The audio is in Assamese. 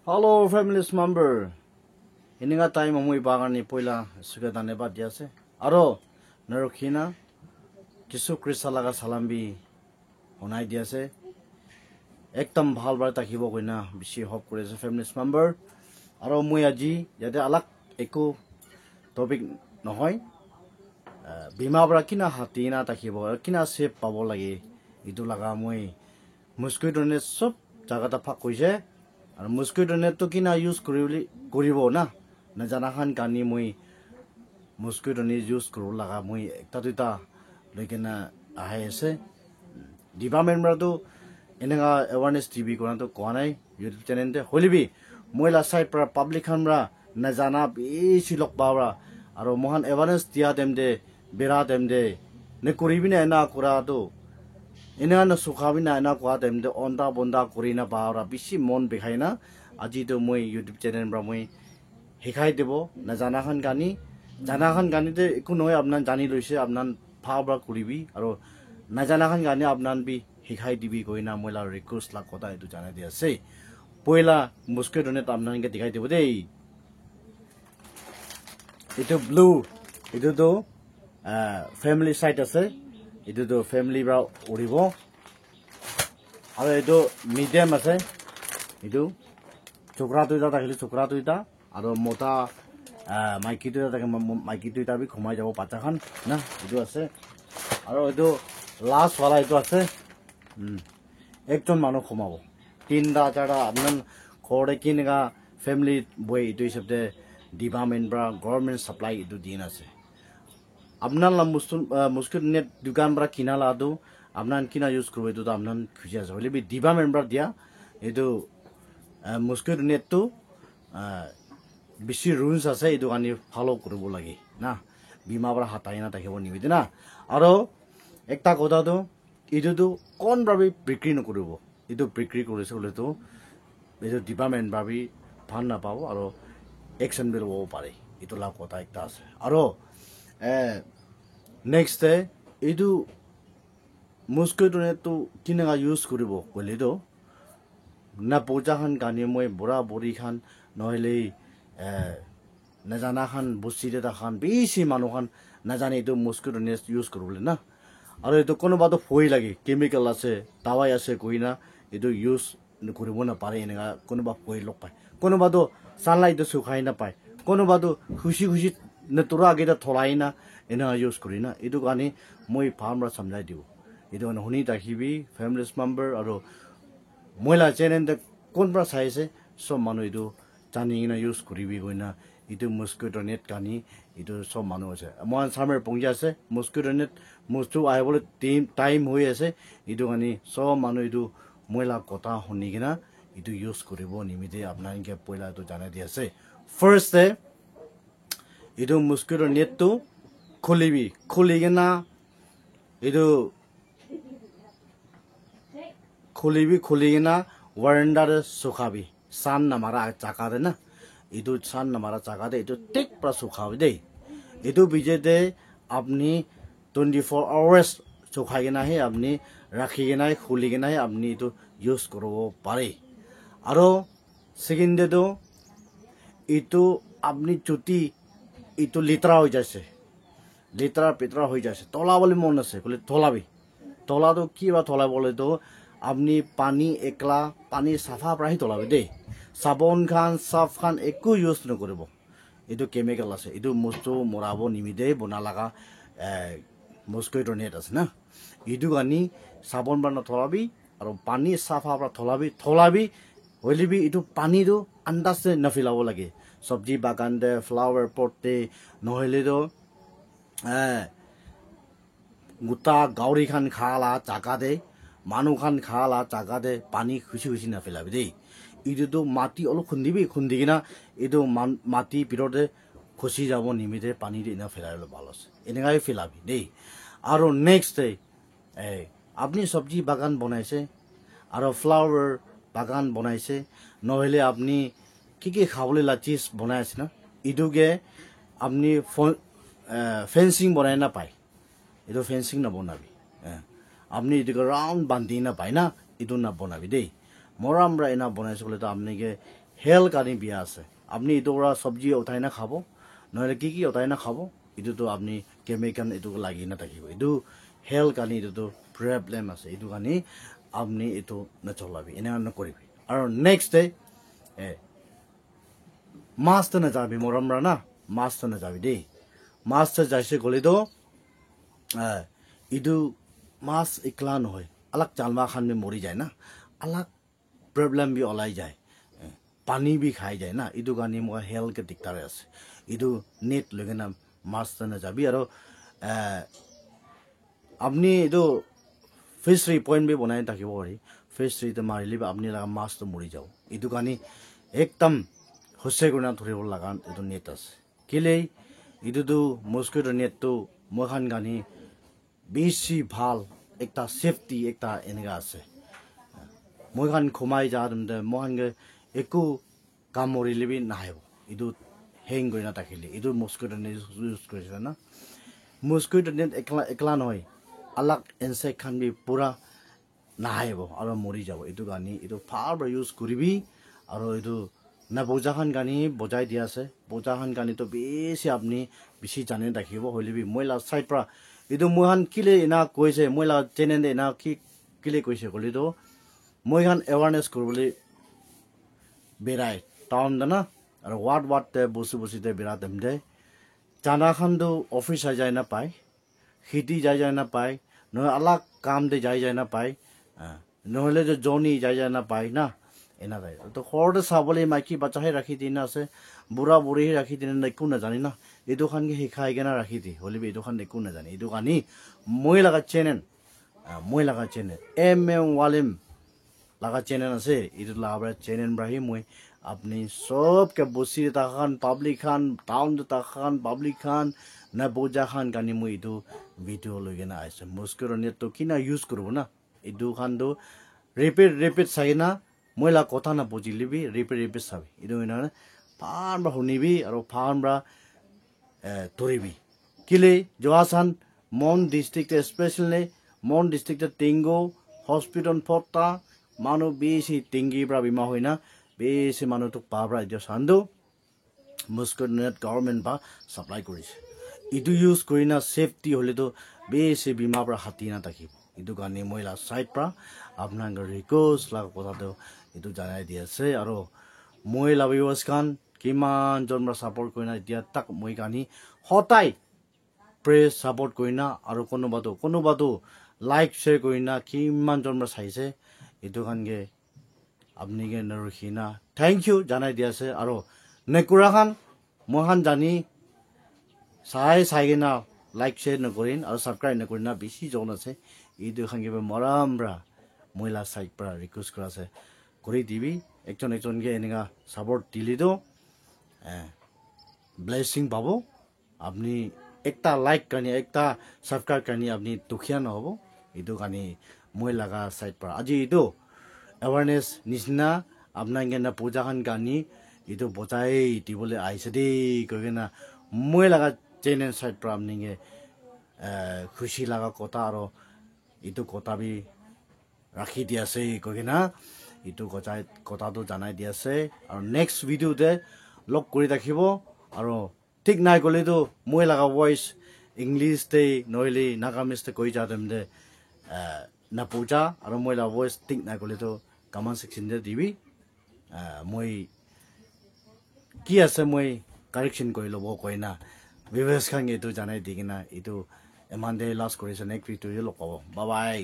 Hello, families member. Ini nga tayo mamuy bagan ni Poila sugatan ne bat diase. Aro narokina Jisu Krista laga salambi honai diase. Ekdam bhal bar takibo koina bishi hop kore se families member. Aro moi aji yate alak eko topic নহয়. Bima bra kina hatina takibo kina save pabo lage. Itu laga moi mosquito net sob jagata phak koise. আর মস্কিটো নেটটো কিনা ইউজ কৰিব না নাজানাখান কানি মই মস্কিটো নেট ইউজ কৰো লাগা মই একটা দুটা লৈকেনা আহে আছে ডিপাৰ্টমেণ্টটো এনেকা এৱাৰনেছ টিভি কৰাটো কোৱা নাই ইউটিউব চেনেলতে হলিবি মইলা সাইড পৰা পাব্লিক খানৰা নাজানা বেছি লক পাওৰা আৰু মহান এৱাৰনেছ দিয়া দেমদে বেৰা দেমদে নে কৰিবি না না কৰাটো Ina na sukhabi na ina kwa temde onda bonda kurina baara bishi mon bekhai na aji to moi YouTube channel bra moi hekhai debo na janahan gani te eku noy apnan jani loise apnan pha bra kuribi aro na janahan gani apnan bi hekhai dibi koina moila request la kota etu jana dia se poila mosquito net apnan ke dikhai debo dei itu blue itu to family site ase itu to family bra uribo aro itu medium ase itu chokra tuita takhili chokra tuita aro mota maiki tuita takhe maiki tuita bi khomai jabo pacha khan na itu ase aro itu last wala itu ase ekjon manu khomabo tinda chara apnan khore kinga family boy itu hisabte department bra government supply itu din ase আপনার মস্কিটো নেট দোকান পৰা কিনা লাদো আপনার কিনা ইউজ করবো এটা তো আপনার খুঁজে আছে বলে দিবা মেম্বার দিয়া এইটো মস্কিটো নেটটো বেশি রুলস আছে এইটো আনি ফলো করব লাগে না বিমা পৰা হাতাই না থাকিব নিবিদে না আৰু একটা কথা তো এইটো কোন ভাবে বিক্ৰি নকৰিব এইটো বিক্ৰি কৰিছে বলে তো এইটো ডিপাৰ্টমেণ্ট ভাবি ভাল নাপাব আৰু একশন বিল হ'ব পাৰে এইটো লাভ কথা একটা আছে আৰু next day itu mosquito net to kinga use koribo kole do na poja khan gani moi bora bori khan nohile na jana khan buside ta khan beshi manu khan na jane itu mosquito net use korobole na aro itu kono ba to foi lage chemical ase dawai ase koina itu use koribo na pare enga kono ba foi lok pai kono ba to sunlight to sukhai na pai kono ba to khushi na tura ageda tholai na ena use korina edu gani moi farmra samjai dibo edu an honi takhibi families member aro moila channel de konbra saise so manu edu jani na use koribi goina edu mosquito net gani edu so manu ase mon summer pongja ase mosquito net mostu aibole time hoi ase edu gani so manu edu moila kota honi gina edu use koribo nimite apnan ke poila edu jana di ase first day itu mosquito net to kholigena itu kholigena waranda de sukhabi san namara chaka de na itu san namara chaka de itu tik pra sukhabi de itu bije de apni 24 hours sukhagena he apni rakhigena he kholigena he apni itu use korobo pare aro second de do itu apni chuti itu litra হই যাচ্ছে লিটরা পিতরা হই যাচ্ছে তোলা বলে মন আছে বলে তোলাবি তোলা তো কি বা তোলা বলে তো আপনি পানি একলা পানি সাফা প্রাহি তোলাবি দেই সাবন খান সাফ খান একো ইউজ নকৰিব এটো কেমিক্যাল আছে এটো মস্তু মৰাব নিমিদে বনা লাগা মস্কিটো নেট আছে না এটো গানি সাবন বান তোলাবি আৰু পানি সাফা পৰা তোলাবি হলিবি এটো পানীটো আন্দাজে নফিলাব লাগে সবজি বাগান দে ফ্লাওয়ার পট দে নহলে তো গোটা গাউরি খান খালা চাকা দে মানু খান খালা চাকা দে পানি খুশি না ফেলাবি দেই ইটো তো মাটি অলপ খুন্দি কিনা এইটো মাটি পিৰতে খসি যাব নিমিতে পানী দি না ফেলাইলে ভাল আছে এনেকাই ফেলাবি দেই আৰু নেক্সট ডে আপনি সবজি বাগান বনাইছে আৰু ফ্লাওয়ার বাগান বনাইছে নহলে আপনি কি খাবলে লা চিজ বনাই আছে না ইটোকে আপনি ফেন্সিং বনাই না পায় এটো ফেন্সিং না বনাবি আপনি এটোকে রাউন্ড বান্ধি না পায় না এটো না বনাবি দেই মরামরা এনা বনাইছে বলে তো আপনি হেল কানি বিয়া আছে আপনি ইটো পৰা সবজি উঠাই না খাব নহলে কি উঠাই না খাব ইটো তো আপনি কেমিক্যাল ইটো লাগি না থাকিব ইটো হেল কানি ইটো তো প্রবলেম আছে ইটো কানি আপনি ইটো নচলাবি এনে নকৰিবি আৰু নেক্সট ডে মাছ তো নাযাবি মৰমৰা না মাছ তো নাযাবি দেই মাছ তো যাইছে গলিতো ইটো মাছ একলা নহয় আলাক জালমা খান বি মৰি যায় না আলাক প্ৰবলেম বি ওলাই যায় পানী বি খাই যায় না ইটো কাৰণে মই হেলকে দিগদাৰ আছে ইটো নেট লৈ কিনে মাছ তো নাযাবি আৰু আপনি ইটো ফিশাৰি পইন্ট বি বনাই থাকিব পাৰি ফিশাৰিতে মাৰিলে আপনি লাগা মাছ তো মৰি যাব ইটো কাৰণে একদম হুচে গুণা ধৰিব লগা এইটো নেট আছে কেলে ইটোতো মস্কিটো নেটটো মই খান গানি বেছি ভাল একটা সেফটি একটা এনেকা আছে মই খান ঘুমাই যা মই খান একো কাম মৰিলে বি নাহিব ইটো হেং কৰি নাথাকিলে ইটো মস্কিটো নেট ইউজ কৰিছে না মস্কিটো নেট একলা নহয় আলাক ইনসেক্ট খান বি পুৰা নাহিব আৰু মৰি যাব এইটো কাৰণে এইটো ভাল ইউজ কৰিবি আৰু এইটো না বোজা খান গানি বজাই দিয়া আছে বোজা খান গানি তো বেছি আপনি বেছি জানে রাখিব হইলে বি মই লাস্ট সাইড পৰা ইটো মই খান কিলে এনা কৈছে মই লা চেনেল এনা কি কিলে কৈছে কলি তো মই খান এৱাৰনেছ কৰিবলৈ বেৰাই টাউন দানা আৰু ওয়াট বসিতে বেৰা দেম দে জানা খান তো অফিস যায় না পায় খেতি যায় না পায় নহয় আলাক কাম দে যায় না পায় নহলে যে জনি যায় না পায় না এনা যায় তো ঘৰতে চাবলৈ মাইকী বাচ্চাহে ৰাখি দি না আছে বুঢ়া বুঢ়ীহে ৰাখি দি না একো নাজানি না এইটো খানকে শিকাই কেনে ৰাখি দি হ'লে এইটো খান একো নাজানি এইটো কানি মই লগা চেনেল MM ওয়ালিম লগা চেনেল আছে এইটো লগা চেনেল ব্ৰাহি মই আপনি সবকে বসি তাখান পাব্লিক খান টাউন তাখান পাব্লিক খান না বোজা খান কানি মই এইটো ভিডিঅ লৈ কেনে আইছে মস্কিটো নেটটো কিনা ইউজ কৰিব না এইটো খানটো ৰিপিট চাই না মই লা কথা না বুজিলিবি ৰিপিট চাবি এইটো নহয় ফান বা শুনিবি আৰু ফান বা ধৰিবি কিলে যোৱাচান মন ডিষ্ট্ৰিক্ট স্পেচিয়েলি মন ডিষ্ট্ৰিক্ট টেংগো হস্পিটেল ফটা মানুহ বেছি টেংগি পৰা বিমা হয় না বেছি মানুহটো পাবৰা এতিয়া চান্দো মস্কিটো নেট গভৰ্ণমেণ্ট বা সাপ্লাই কৰিছে ইটো ইউজ কৰি না সেফটি হলেতো বেছি বিমা পৰা হাতি না থাকিব ইটো কাৰণে মই লা সাইড পৰা আপোনাক ৰিকোয়েস্ট লাগ কথাটো ইটো জানাই দি আছে আৰু মই লা ভিউৱাৰ্ছ খান কিমান জন সাপোৰ্ট কৰি না এতিয়া তাক মই কানি হতাই প্ৰেছ সাপোৰ্ট কৰি না আৰু কোনোবাটো লাইক শ্বেয়াৰ কৰি না কিমান জন চাইছে ইটো খানকে আপনি কে নৰখিনা থ্যাংক ইউ জানাই দি আছে আৰু নেকুৰা খান মই খান জানি চাই কিনা লাইক শ্বেয়াৰ নকৰিন আৰু সাবস্ক্ৰাইব নকৰিন না বেছি জন আছে এইটো খানকে মৰমৰা মহিলা সাইড পৰা ৰিকুৱেষ্ট কৰা আছে কৰি দিবি একজনকে এনেকা সাপোর্ট দিলি তো ব্লেসিং পাব আপনি একটা লাইক কানি একটা সাবস্ক্রাইব কানি আপনি দুখিয়া নহব এইটো কানি মই লাগা সাইড পৰা আজি এইটো এৱাৰনেছ নিচিনা আপোনাক না পূজা খান কানি এইটো বজাই দিবলৈ আহিছে দেই কৈ না মই লাগা চেনেল সাইড পৰা আপনি খুশি লাগা কথা আৰু এইটো কথা বি ৰাখি দি আছে কৈ না এইটো কথাটো জানাই দি আছে আৰু নেক্সট ভিডিঅ'তে লগ কৰি ৰাখিব আৰু ঠিক নাই গ'লেতো মই লাগা ভইচ ইংলিছতে নহ'লে নাগামিজতে কৈ যা দেম দে না পূজা আৰু মই লাগা ভইচ ঠিক নাই গ'লেতো কমেণ্ট ছেকশ্যনতে দিবি মই কি আছে মই কাৰেকশ্যন কৰি ল'ব কয় না ভিউৱাৰ্ছ খান এইটো জানাই দি কিনা এইটো ইমান দেৰি লাষ্ট কৰিছে নেক্সট ভিডিঅ'তে লগ পাব বাই বাই